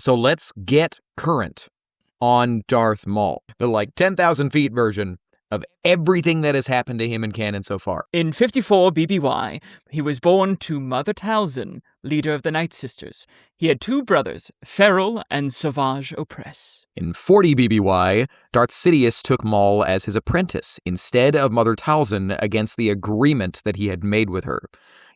So let's get current on Darth Maul, the 10,000 feet version of everything that has happened to him in canon so far. In 54 BBY, he was born to Mother Talzin, leader of the Night Sisters. He had 2 brothers, Feral and Sauvage Opress. In 40 BBY, Darth Sidious took Maul as his apprentice instead of Mother Talzin against the agreement that he had made with her.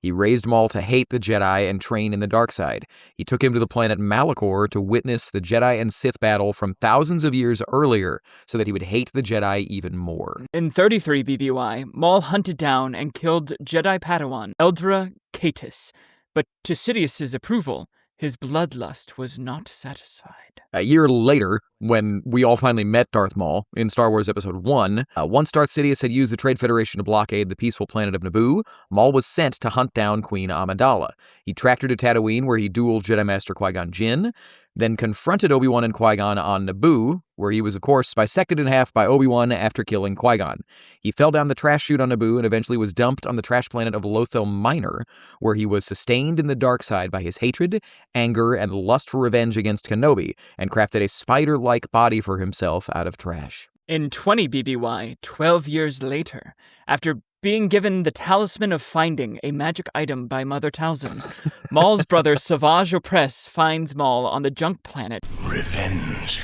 He raised Maul to hate the Jedi and train in the dark side. He took him to the planet Malachor to witness the Jedi and Sith battle from thousands of years earlier so that he would hate the Jedi even more. In 33 BBY, Maul hunted down and killed Jedi Padawan Eldra Catus, but to Sidious's approval, his bloodlust was not satisfied. A year later, when we all finally met Darth Maul in Star Wars Episode 1, once Darth Sidious had used the Trade Federation to blockade the peaceful planet of Naboo, Maul was sent to hunt down Queen Amidala. He tracked her to Tatooine, where he dueled Jedi Master Qui-Gon Jinn, then confronted Obi-Wan and Qui-Gon on Naboo, where he was, of course, bisected in half by Obi-Wan after killing Qui-Gon. He fell down the trash chute on Naboo and eventually was dumped on the trash planet of Lothal Minor, where he was sustained in the dark side by his hatred, anger, and lust for revenge against Kenobi, and crafted a spider-like body for himself out of trash. In 20 BBY, 12 years later, after being given the Talisman of Finding, a magic item by Mother Talzin, Maul's brother Sauvage Opress finds Maul on the junk planet. Revenge.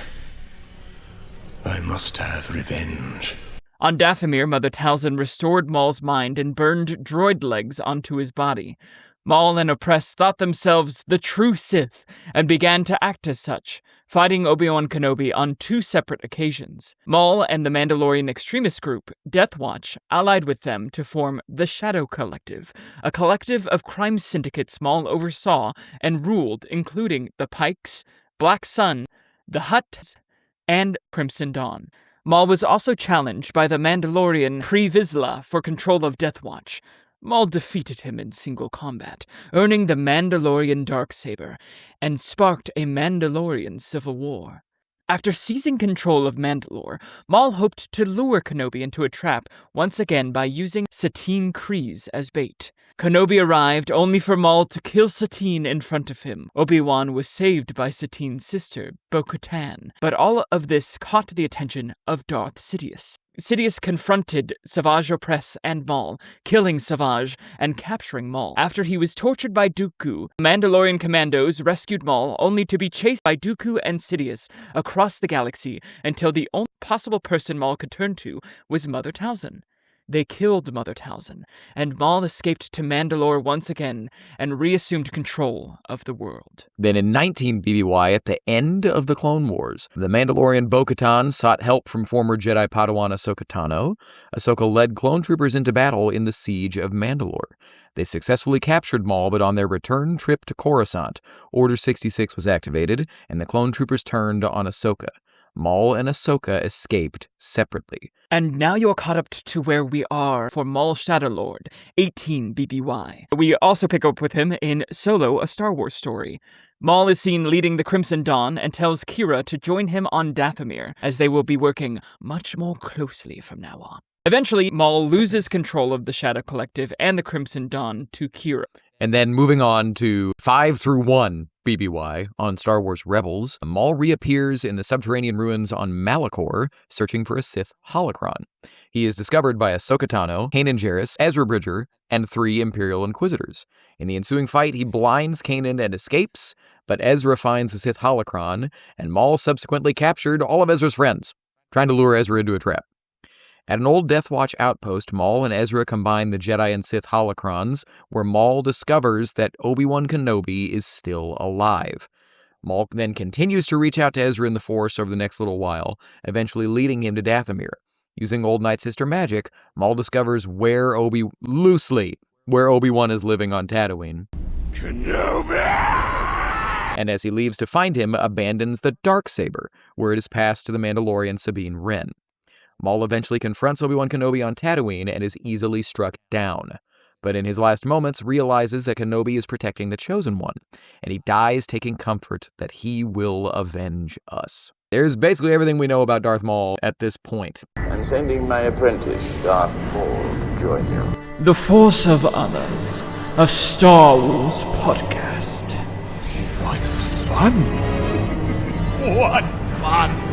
I must have revenge. On Dathomir, Mother Talzin restored Maul's mind and burned droid legs onto his body. Maul and Opress thought themselves the true Sith and began to act as such, fighting Obi-Wan Kenobi on 2 separate occasions. Maul and the Mandalorian extremist group, Death Watch, allied with them to form the Shadow Collective, a collective of crime syndicates Maul oversaw and ruled, including the Pikes, Black Sun, the Hutt, and Crimson Dawn. Maul was also challenged by the Mandalorian Pre Vizsla for control of Death Watch. Maul defeated him in single combat, earning the Mandalorian Darksaber, and sparked a Mandalorian civil war. After seizing control of Mandalore, Maul hoped to lure Kenobi into a trap once again by using Satine Kryze as bait. Kenobi arrived only for Maul to kill Satine in front of him. Obi-Wan was saved by Satine's sister, Bo-Katan, but all of this caught the attention of Darth Sidious. Sidious confronted Sauvage Opress and Maul, killing Sauvage and capturing Maul. After he was tortured by Dooku, Mandalorian commandos rescued Maul only to be chased by Dooku and Sidious across the galaxy until the only possible person Maul could turn to was Mother Talzin. They killed Mother Talzin, and Maul escaped to Mandalore once again and reassumed control of the world. Then in 19 BBY, at the end of the Clone Wars, the Mandalorian Bo-Katan sought help from former Jedi Padawan Ahsoka Tano. Ahsoka led clone troopers into battle in the Siege of Mandalore. They successfully captured Maul, but on their return trip to Coruscant, Order 66 was activated, and the clone troopers turned on Ahsoka. Maul and Ahsoka escaped separately. And now you're caught up to where we are for Maul Shadowlord, 18 BBY. We also pick up with him in Solo, a Star Wars story. Maul is seen leading the Crimson Dawn and tells Kira to join him on Dathomir, as they will be working much more closely from now on. Eventually, Maul loses control of the Shadow Collective and the Crimson Dawn to Kira. And then moving on to 5 through 1 BBY on Star Wars Rebels, Maul reappears in the subterranean ruins on Malachor, searching for a Sith holocron. He is discovered by Ahsoka Tano, Kanan Jarrus, Ezra Bridger, and 3 Imperial Inquisitors. In the ensuing fight, he blinds Kanan and escapes, but Ezra finds the Sith holocron, and Maul subsequently captured all of Ezra's friends, trying to lure Ezra into a trap. At an old Death Watch outpost, Maul and Ezra combine the Jedi and Sith holocrons, where Maul discovers that Obi-Wan Kenobi is still alive. Maul then continues to reach out to Ezra in the Force over the next little while, eventually leading him to Dathomir. Using old Night Sister magic, Maul discovers where Obi-Wan is living on Tatooine. Kenobi! And as he leaves to find him, abandons the Darksaber, where it is passed to the Mandalorian Sabine Wren. Maul eventually confronts Obi-Wan Kenobi on Tatooine and is easily struck down. But in his last moments, realizes that Kenobi is protecting the Chosen One, and he dies taking comfort that he will avenge us. There's basically everything we know about Darth Maul at this point. I'm sending my apprentice, Darth Maul, to join you. The Force of Others, a Star Wars podcast. What fun! What fun!